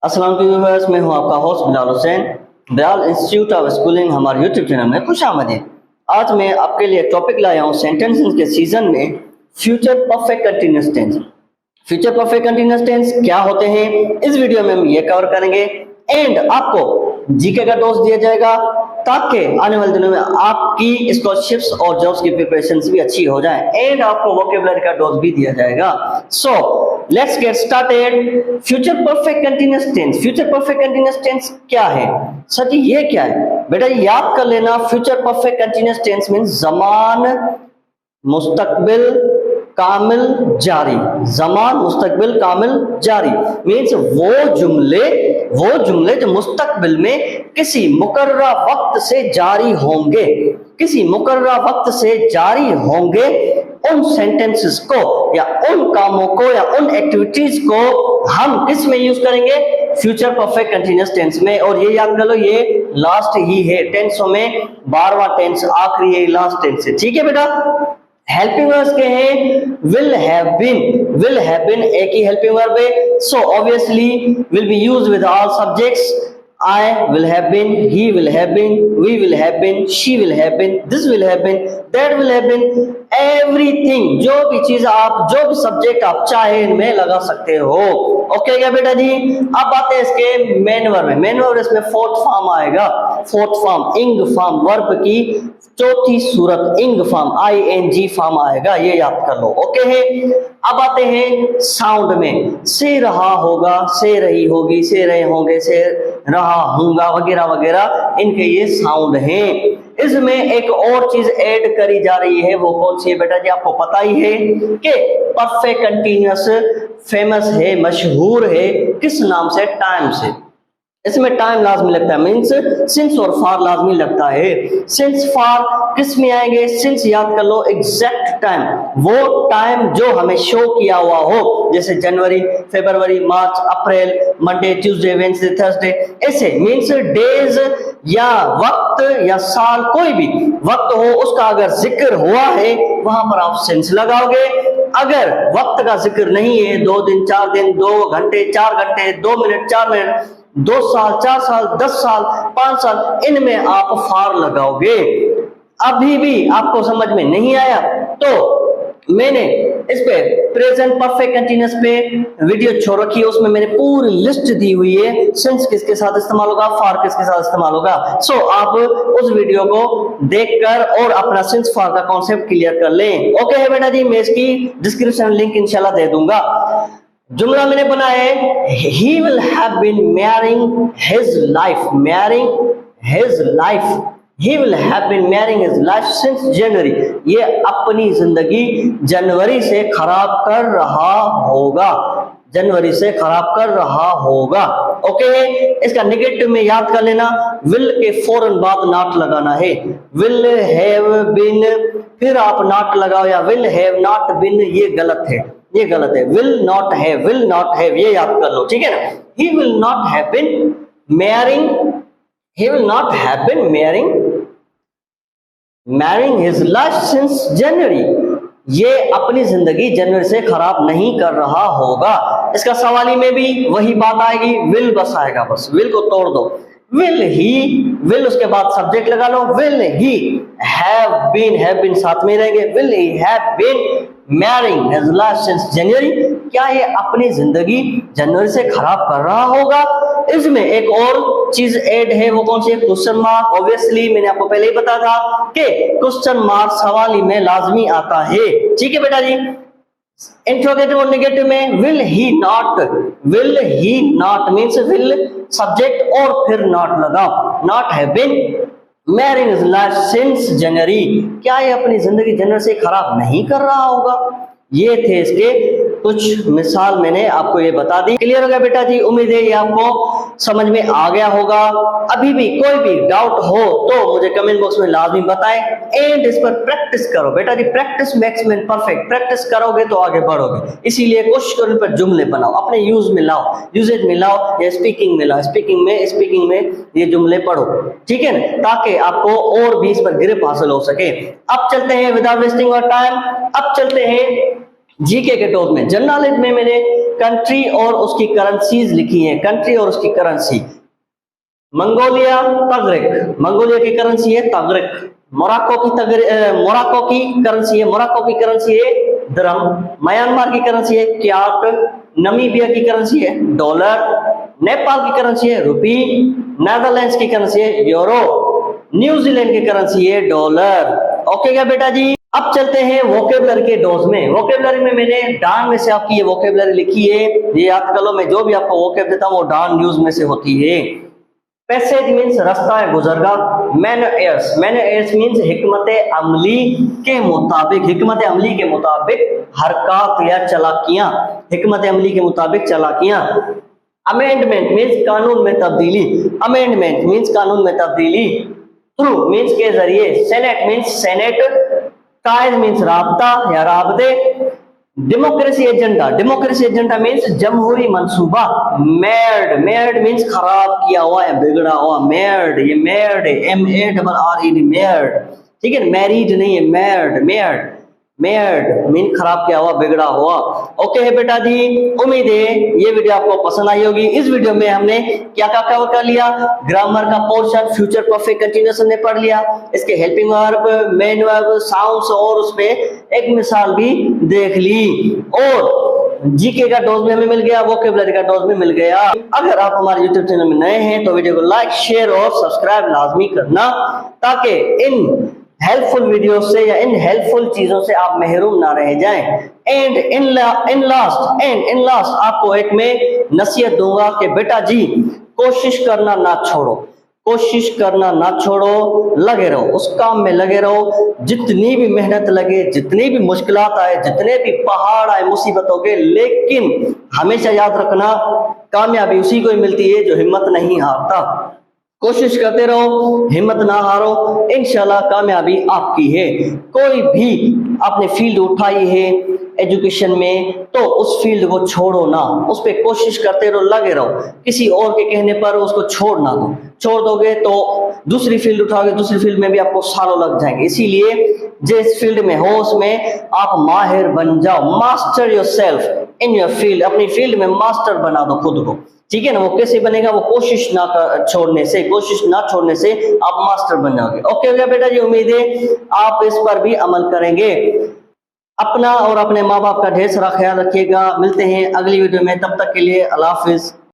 अस्सलाम वालेकुम व्यूअर्स, मैं हूं आपका host Bilal Hussain. Bilal institute of schooling हमारे यूट्यूब चैनल में खुश आमदीद। आज मैं आपके लिए टॉपिक लाया हूं सेंटेंसेस के सीजन में future perfect continuous tense. Future perfect continuous tense क्या होते हैं, इस वीडियो में हम ये कवर करेंगे। एंड आपको जीके का डोज दिया जाएगा ताकि आने वाले दिनों में आपकी स्कॉलरशिप्स और जॉब्स की प्रिपरेशन भी अच्छी हो जाए। एंड आपको वोकेबुलरी का डोज भी दिया जाएगा। So let's get started. Future perfect continuous tense. Future perfect continuous tense क्या है? सर जी ये क्या है? बेटा याद कर लेना, future perfect continuous tense means ज़मान मुस्तकबिल कामिल जारी। ज़मान मुस्तकबिल कामिल जारी मीन्स वो जुमले जो मुस्तकबिल में किसी मुकर्ररा वक्त से जारी होंगे, किसी मुकर्ररा वक्त से जारी होंगे, उन सेंटेंसेस को या उन कामों को या उन एक्टिविटीज को हम किस में यूज करेंगे? फ्यूचर परफेक्ट कंटीन्यूअस टेंस में। और ये याद कर लो, ये लास्ट ही है टेंसों में, 12वां टेंस आखिरी है, लास्ट टेंस है। ठीक है बेटा। हेल्पिंग वर्ब्स के हैं will have been एक ही हेल्पिंग वर्ब है। So obviously will be used with all subjects। I will have been, he will have been, we will have been, she will have been, this will have been, that will have been, everything। जो भी चीज आप, जो भी subject आप चाहे इनमें लगा सकते हो। ओके क्या बेटा जी? अब आते हैं इसके मेन वर्ब में। मेन वर्ब इसमें फोर्थ फॉर्म आएगा। फोर्थ फॉर्म इंग फॉर्म, वर्ब की चौथी सूरत इंग फॉर्म, ING फॉर्म आएगा, ये याद कर लो। ओके है। अब आते हैं साउंड में। से रहा होगा, से रही होगी, से रहे होंगे, से रहा हूंगा वगैरह वगैरह, इनके ये साउंड हैं। इसमें एक और चीज ऐड करी जा रही है, वो कौन सी है बेटा जी? आपको पता ही है कि परफेक्ट कंटीन्यूअस फेमस है, मशहूर है, किस नाम से? टाइम से। इसमें टाइम लाजमी लगता है, मीन्स सिंस और फार लाजमी लगता है। सिंस फार किस में आएंगे? सिंस याद कर लो, एग्जैक्ट टाइम, वो टाइम जो हमें शो किया हुआ हो, जैसे जनवरी, फरवरी, मार्च, अप्रैल, मंडे, ट्यूसडे, वेडनेसडे, थर्सडे, ऐसे मीन्स डेज या वक्त या साल, कोई भी वक्त हो उसका अगर जिक्र हुआ है वहां पर आप सिंस लगाओगे। अगर वक्त का जिक्र नहीं है, 2 दिन, 4 दिन, 2 घंटे, 4 घंटे, 2 मिनट, 4 मिनट, 2 साल, 4 साल, 10 साल, 5 साल, इनमें आप फार लगाओगे। अभी भी आपको समझ में नहीं आया तो मैंने इस पे प्रेजेंट परफेक्ट कंटीन्यूअस पे वीडियो छोड़ रखी है, उसमें मैंने पूरी लिस्ट दी हुई है, सिंस किसके साथ इस्तेमाल होगा, फार किसके साथ इस्तेमाल होगा। सो आप उस वीडियो को देखकर और अपना सिंस फार का कॉन्सेप्ट क्लियर कर लें। ओके है बेटा जी, मैं इसकी डिस्क्रिप्शन लिंक इंशाल्लाह दे दूंगा। जुमला मैंने बनाया है, he will have been marrying his life, marrying his life, he will have been marrying his life since January। ये अपनी जिंदगी जनवरी से खराब कर रहा होगा, जनवरी से खराब कर रहा होगा। ओके। इसका नेगेटिव में याद कर लेना, will के फौरन बाद नॉट लगाना है। will have been, फिर आप नॉट लगाओ, या will have not been, ये गलत है, ये गलत है। will not have, ये याद कर लो, ठीक है ना। he will not have been marrying, he will not have been marrying his life since January। ये अपनी जिंदगी जनवरी से खराब नहीं कर रहा होगा। इसका सवाली में भी वही बात आएगी, will बस आएगा, बस will को तोड़ दो। will he, will उसके बाद सब्जेक्ट लगा लो। will he have been साथ में रहेंगे। will he have been marrying his life since January, क्या ये अपनी जिंदगी जनवरी से खराब कर रहा होगा? इसमें एक और चीज ऐड है, वो कौन सी है? Question mark. ऑब्वियसली मैंने आपको पहले ही बताया था कि क्वेश्चन मार्क सवाली में लाजमी आता है। ठीक है बेटा जी। इंट्रोगेटिव और नेगेटिव में will he not means will subject और फिर नॉट लगाओ। not have been marrying his life since January, क्या ये अपनी जिंदगी जनवरी से खराब नहीं कर रहा होगा? ये थे इसके कुछ मिसाल, मैंने आपको ये बता दी। क्लियर हो गया बेटा जी? उम्मीद है ये आपको समझ में आ गया होगा। अभी भी कोई भी डाउट हो तो मुझे कमेंट बॉक्स में लाजमी बताएं। एंड इस पर प्रैक्टिस करो बेटा जी, practice makes man perfect. Practice करोगे तो आगे बढ़ोगे, इसीलिए कोशिश करो इन पर जुमले बनाओ, अपने यूज में लाओ, यूजेज में लाओ, या स्पीकिंग में लाओ, स्पीकिंग में ये जुमले पढ़ो, ठीक है ना, ताकि आपको और भी इस पर ग्रिप हासिल हो सके। अब चलते हैं विदाउट वेस्टिंग और टाइम, अब चलते हैं जीके के टॉप में। जनरल नॉलेज में मैंने कंट्री और उसकी करेंसीज लिखी है, कंट्री और उसकी करेंसी। मंगोलिया तगरिक, मंगोलिया की करेंसी है तगरिक। मोरक्को की मोरक्को की करेंसी है, मोरक्को की करेंसी है दिरहम। म्यांमार की करेंसी है क्याट। नमीबिया की करेंसी है डॉलर। नेपाल की करेंसी है रुपी। नेदरलैंड्स की करेंसी है यूरो। न्यूजीलैंड की करेंसी है डॉलर। ओके क्या बेटा जी। अब चलते हैं वोकेबलरी के डोज में। वोकेबलरी में मैंने डान में से आपकी ये वोकेबलरी लिखी है, ये याद कर लो। मैं जो भी आपको वोकेब देता हूँ वो डान न्यूज में से होती है। पैसेज मीन्स रास्ता है, गुजरगा। मैनर्स, मैनर्स मीन्स हिकमत अमली के मुताबिक, हिकमत अमली के मुताबिक हरकत या चालाकियां, हिकमत अमली के मुताबिक चालाकियां। अमेंडमेंट मीन्स कानून में तब्दीली, अमेंडमेंट मीन्स कानून में तब्दीली। थ्रू मीन्स के जरिए। Senate means senate. Ties means राबता या राबते। Democracy agenda, democracy agenda means जमहूरी मंसूबा। मेड, मेड मीन्स खराब किया हुआ है, बिगड़ा हुआ। मेड, ये मेड है, MEARRED, मेड। ठीक है, मैरिड नहीं है, मेड, मेड, मेड मीन खराब किया हुआ, बिगड़ा हुआ। ओके है बेटा जी। उम्मीद है ये वीडियो आपको पसंद आई होगी। इस वीडियो में हमने क्या क्या कवर कर लिया? ग्रामर का पोर्शन, फ्यूचर परफेक्ट कंटीन्यूअस ने पढ़ लिया, इसके helping verb, main verb, sounds और उसपे एक मिसाल भी देख ली। और जीके का डोज भी हमें मिल गया, वोकेबलरी का डोज भी मिल गया। अगर आप हमारे यूट्यूब चैनल में नए हैं तो वीडियो को लाइक, शेयर और सब्सक्राइब लाजमी करना, ताकि इन हेल्पफुल वीडियो से या इन हेल्पफुल चीजों से आप महरूम ना रह जाएं। एंड इन लास्ट आपको एक मैं नसीहत दूंगा कि बेटा जी कोशिश करना ना छोड़ो, कोशिश करना ना छोड़ो, लगे रहो, उस काम में लगे रहो। जितनी भी मेहनत लगे, जितनी भी मुश्किलात आए, जितने भी पहाड़ आए मुसीबतों के, लेकिन हमेशा याद रखना कामयाबी उसी को ही मिलती है जो हिम्मत नहीं हारता। कोशिश करते रहो, हिम्मत ना हारो, इंशाल्लाह कामयाबी आपकी है। कोई भी आपने फील्ड उठाई है एजुकेशन में तो उस फील्ड को छोड़ो ना, उस पर कोशिश करते रहो, लगे रहो। किसी और के कहने पर उसको छोड़ ना दो, छोड़ दोगे तो दूसरी फील्ड उठाओगे, दूसरी फील्ड में भी आपको सालों लग जाएंगे। इसीलिए जिस फील्ड में हो उसमें आप माहिर बन जाओ। Master yourself in your field, अपनी फील्ड में मास्टर बना दो खुद को। ठीक है ना। वो कैसे बनेगा? वो कोशिश ना छोड़ने से, कोशिश ना छोड़ने से आप मास्टर बन जाओगे। ओके हो गया बेटा जी। उम्मीद है आप इस पर भी अमल करेंगे। अपना और अपने माँ बाप का ढेर सारा ख्याल रखिएगा। मिलते हैं अगली वीडियो में, तब तक के लिए अल्लाह हाफिज।